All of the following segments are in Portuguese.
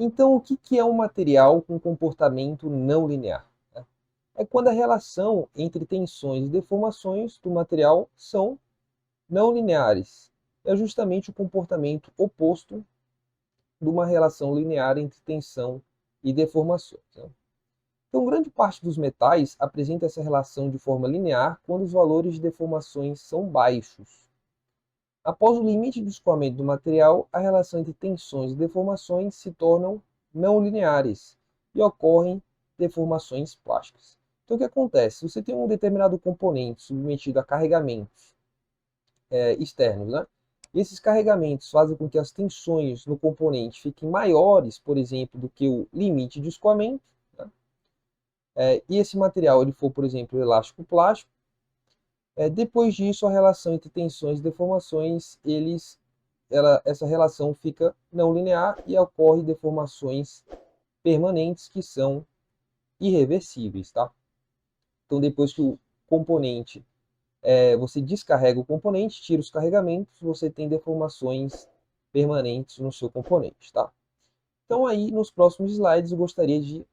Então, o que é um material com comportamento não linear? É quando a relação entre tensões e deformações do material são não lineares. É justamente o comportamento oposto de uma relação linear entre tensão e deformações. Então, grande parte dos metais apresenta essa relação de forma linear quando os valores de deformações são baixos. Após o limite de escoamento do material, a relação entre tensões e deformações se tornam não lineares e ocorrem deformações plásticas. Então, o que acontece? Você tem um determinado componente submetido a carregamentos externos, né? E esses carregamentos fazem com que as tensões no componente fiquem maiores, por exemplo, do que o limite de escoamento. Né? E esse material ele for, por exemplo, elástico plástico, depois disso a relação entre tensões e deformações, essa relação fica não linear e ocorre deformações permanentes que são irreversíveis, tá? Então depois que o componente você descarrega o componente, tira os carregamentos, você tem deformações permanentes no seu componente, tá? Então aí nos próximos slides eu gostaria de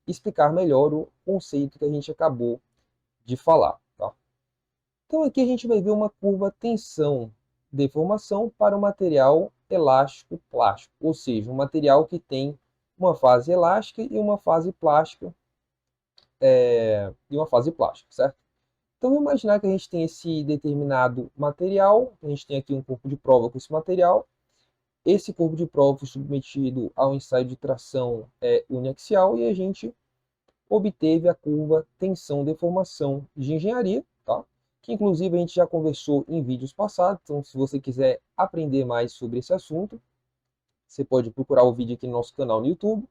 explicar melhor o conceito que a gente acabou de falar, tá? Então aqui a gente vai ver uma curva tensão-deformação para o material elástico plástico, ou seja, um material que tem uma fase elástica e uma fase plástica, certo? Então, vamos imaginar que a gente tem esse determinado material, a gente tem aqui um corpo de prova com esse material. Esse corpo de prova foi submetido ao ensaio de tração uniaxial e a gente obteve a curva tensão-deformação de engenharia, tá? Que inclusive a gente já conversou em vídeos passados, então se você quiser aprender mais sobre esse assunto, você pode procurar o vídeo aqui no nosso canal no YouTube.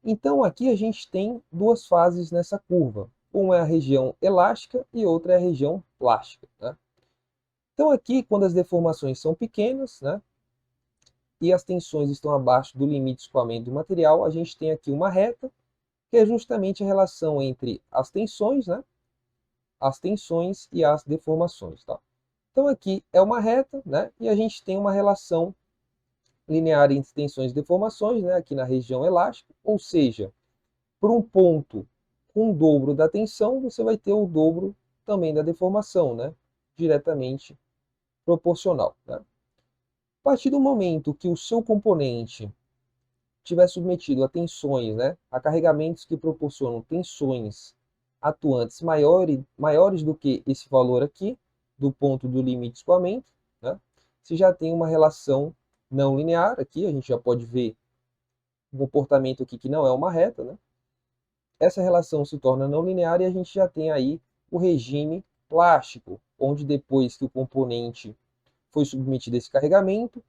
Então aqui a gente tem duas fases nessa curva. Uma é a região elástica e outra é a região plástica, né? Então aqui, quando as deformações são pequenas, né, e as tensões estão abaixo do limite de escoamento do material, a gente tem aqui uma reta, que é justamente a relação entre as tensões e as deformações, tá? Então aqui é uma reta, né, e a gente tem uma relação linear entre tensões e deformações, né, aqui na região elástica, ou seja, por um ponto com o dobro da tensão, você vai ter o dobro também da deformação, né, diretamente proporcional, né? A partir do momento que o seu componente estiver submetido a tensões, né, a carregamentos que proporcionam tensões atuantes maiores do que esse valor aqui, do ponto do limite de escoamento, né, você já tem uma relação não linear, aqui a gente já pode ver um comportamento aqui que não é uma reta, né? Essa relação se torna não linear e a gente já tem aí o regime plástico, onde depois que o componente foi submetido a esse carregamento,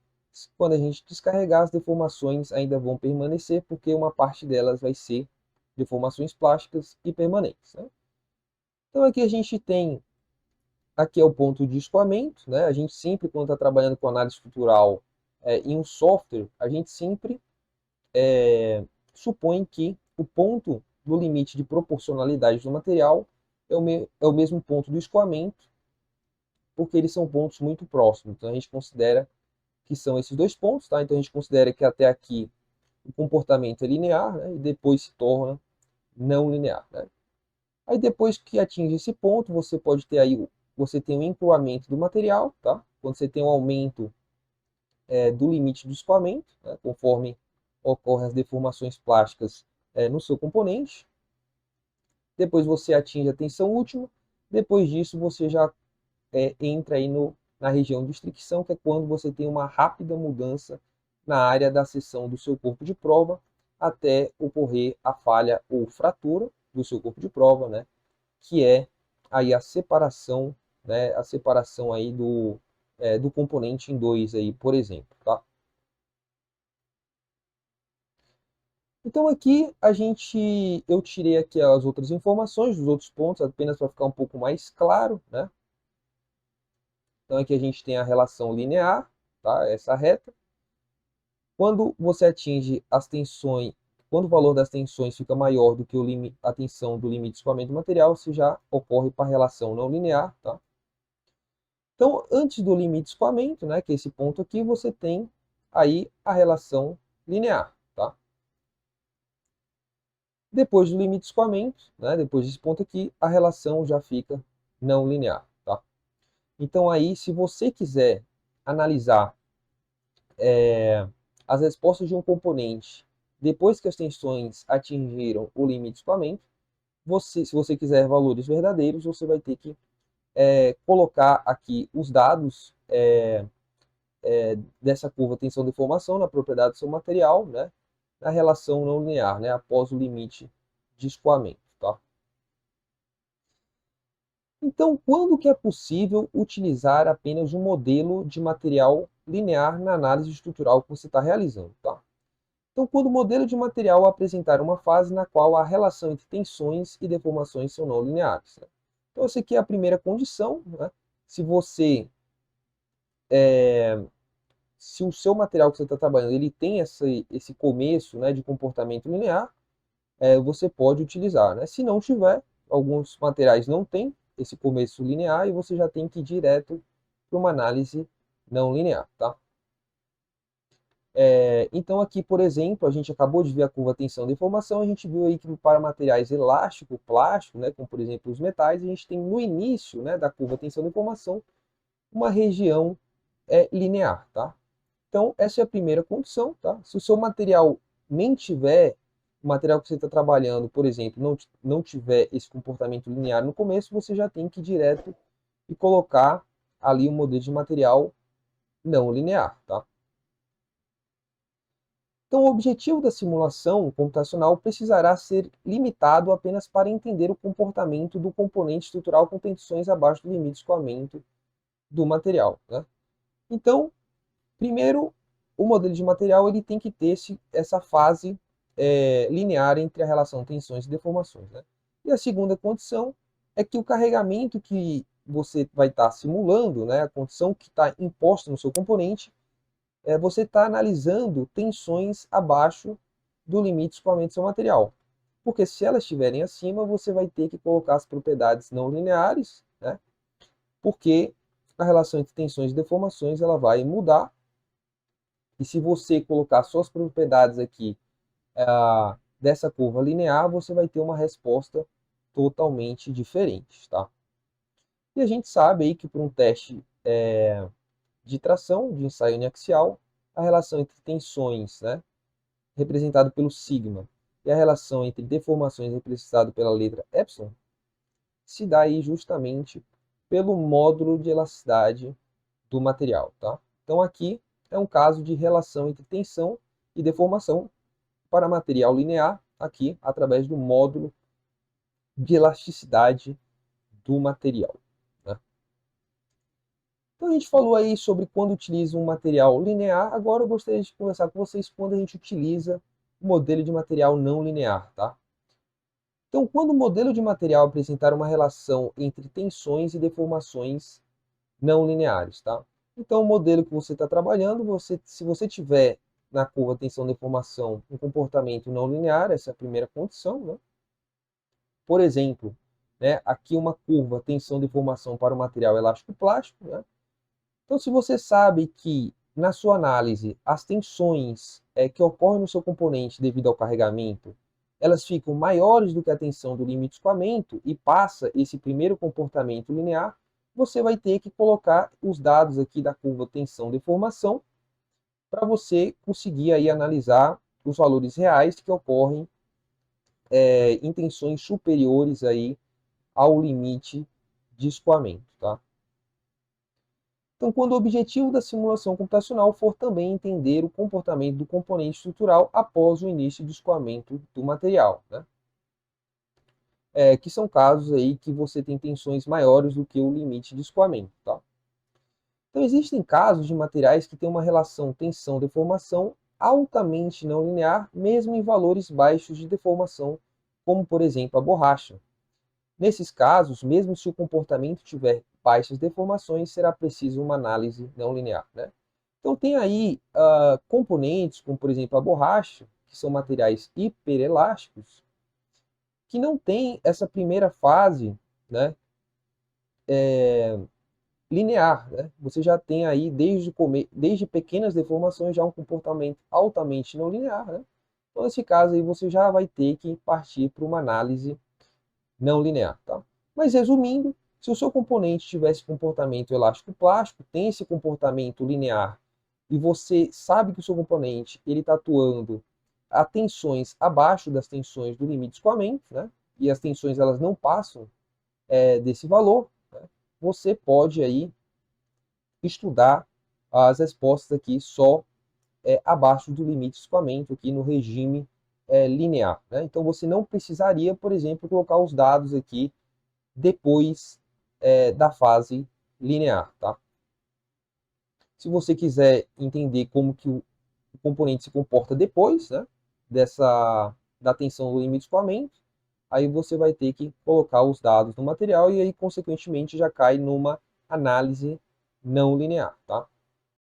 quando a gente descarregar, as deformações ainda vão permanecer, porque uma parte delas vai ser deformações plásticas e permanentes, né? Então aqui a gente tem, aqui é o ponto de escoamento, né? A gente sempre, quando está trabalhando com análise estrutural em um software, a gente sempre supõe que o ponto do limite de proporcionalidade do material é o mesmo ponto do escoamento, porque eles são pontos muito próximos. Então a gente considera que são esses dois pontos, tá? Então a gente considera que até aqui o comportamento é linear, né? E depois se torna não linear, né? Aí depois que atinge esse ponto, você pode ter aí, você tem um encruamento do material, tá? Quando você tem um aumento do limite do escoamento, né? Conforme ocorrem as deformações plásticas no seu componente. Depois você atinge a tensão última, depois disso você já entra aí na região de fricção, que é quando você tem uma rápida mudança na área da seção do seu corpo de prova, até ocorrer a falha ou fratura do seu corpo de prova, né? Que é aí a separação, né? A separação aí do componente em dois aí, por exemplo, tá? Então aqui eu tirei aqui as outras informações dos outros pontos, apenas para ficar um pouco mais claro, né? Então aqui a gente tem a relação linear, tá? Essa reta. Quando você atinge as tensões, quando o valor das tensões fica maior do que a tensão do limite de escoamento do material, você já ocorre para a relação não linear, tá? Então, antes do limite de escoamento, né, que é esse ponto aqui, você tem aí a relação linear, tá? Depois do limite de escoamento, né, depois desse ponto aqui, a relação já fica não linear, tá? Então aí, se você quiser analisar as respostas de um componente depois que as tensões atingiram o limite de escoamento, se você quiser valores verdadeiros, você vai ter que colocar aqui os dados dessa curva tensão-deformação na propriedade do seu material, né, na relação não linear, né, após o limite de escoamento. Tá? Então, quando que é possível utilizar apenas um modelo de material linear na análise estrutural que você está realizando? Tá? Então, quando o modelo de material apresentar uma fase na qual a relação entre tensões e deformações são não lineares. Né? Então, essa aqui é a primeira condição. Né? Se você se o seu material que você está trabalhando ele tem esse começo, né, de comportamento linear, você pode utilizar. Né? Se não tiver, alguns materiais não têm esse começo linear e você já tem que ir direto para uma análise não linear. Tá? Então aqui, por exemplo, a gente acabou de ver a curva tensão-deformação, a gente viu aí que para materiais elástico, plástico, né, como por exemplo os metais, a gente tem no início, né, da curva tensão-deformação uma região linear. Tá? Então, essa é a primeira condição, tá? Se o seu material nem tiver, o material que você está trabalhando, por exemplo, não tiver esse comportamento linear no começo, você já tem que ir direto e colocar ali um modelo de material não linear, tá? Então, o objetivo da simulação computacional precisará ser limitado apenas para entender o comportamento do componente estrutural com tensões abaixo do limite de escoamento do material, né? Então, primeiro, o modelo de material ele tem que ter essa fase linear entre a relação tensões e deformações. Né? E a segunda condição é que o carregamento que você vai estar simulando, né, a condição que está imposta no seu componente, você está analisando tensões abaixo do limite de escoamento do seu material. Porque se elas estiverem acima, você vai ter que colocar as propriedades não lineares, né, porque a relação entre tensões e deformações ela vai mudar. E se você colocar suas propriedades aqui dessa curva linear, você vai ter uma resposta totalmente diferente. Tá? E a gente sabe aí que para um teste de tração, de ensaio uniaxial, a relação entre tensões, né, representado pelo sigma, e a relação entre deformações, representado pela letra epsilon, se dá aí justamente pelo módulo de elasticidade do material. Tá? Então aqui é um caso de relação entre tensão e deformação para material linear, aqui através do módulo de elasticidade do material. Né? Então a gente falou aí sobre quando utiliza um material linear, agora eu gostaria de conversar com vocês quando a gente utiliza o modelo de material não linear. Tá? Então, quando o modelo de material apresentar uma relação entre tensões e deformações não lineares. Tá? Então, o modelo que você está trabalhando, se você tiver na curva tensão-deformação um comportamento não linear, essa é a primeira condição. Né? Por exemplo, né, aqui uma curva tensão-deformação para o material elástico plástico. Né? Então, se você sabe que na sua análise as tensões que ocorrem no seu componente devido ao carregamento, elas ficam maiores do que a tensão do limite de escoamento e passa esse primeiro comportamento linear, você vai ter que colocar os dados aqui da curva tensão-deformação para você conseguir aí analisar os valores reais que ocorrem em tensões superiores aí ao limite de escoamento. Tá? Então, quando o objetivo da simulação computacional for também entender o comportamento do componente estrutural após o início do escoamento do material. Né? Que são casos aí que você tem tensões maiores do que o limite de escoamento. Tá? Então, existem casos de materiais que têm uma relação tensão-deformação altamente não linear, mesmo em valores baixos de deformação, como, por exemplo, a borracha. Nesses casos, mesmo se o comportamento tiver baixas deformações, será preciso uma análise não linear. Né? Então, tem aí componentes, como, por exemplo, a borracha, que são materiais hiperelásticos, que não têm essa primeira fase, né, linear, né? Você já tem aí, desde pequenas deformações, já um comportamento altamente não linear, né? Então, nesse caso aí, você já vai ter que partir para uma análise não linear, tá? Mas, resumindo, se o seu componente tivesse comportamento elástico-plástico, tem esse comportamento linear, e você sabe que o seu componente está atuando a tensões abaixo das tensões do limite de escoamento, né? E as tensões elas não passam desse valor, né? Você pode aí estudar as respostas aqui só abaixo do limite de escoamento aqui no regime linear, né? Então você não precisaria, por exemplo, colocar os dados aqui depois da fase linear, tá? Se você quiser entender como que o componente se comporta depois, né, da tensão do limite de escoamento, aí você vai ter que colocar os dados no material e aí, consequentemente, já cai numa análise não linear, tá?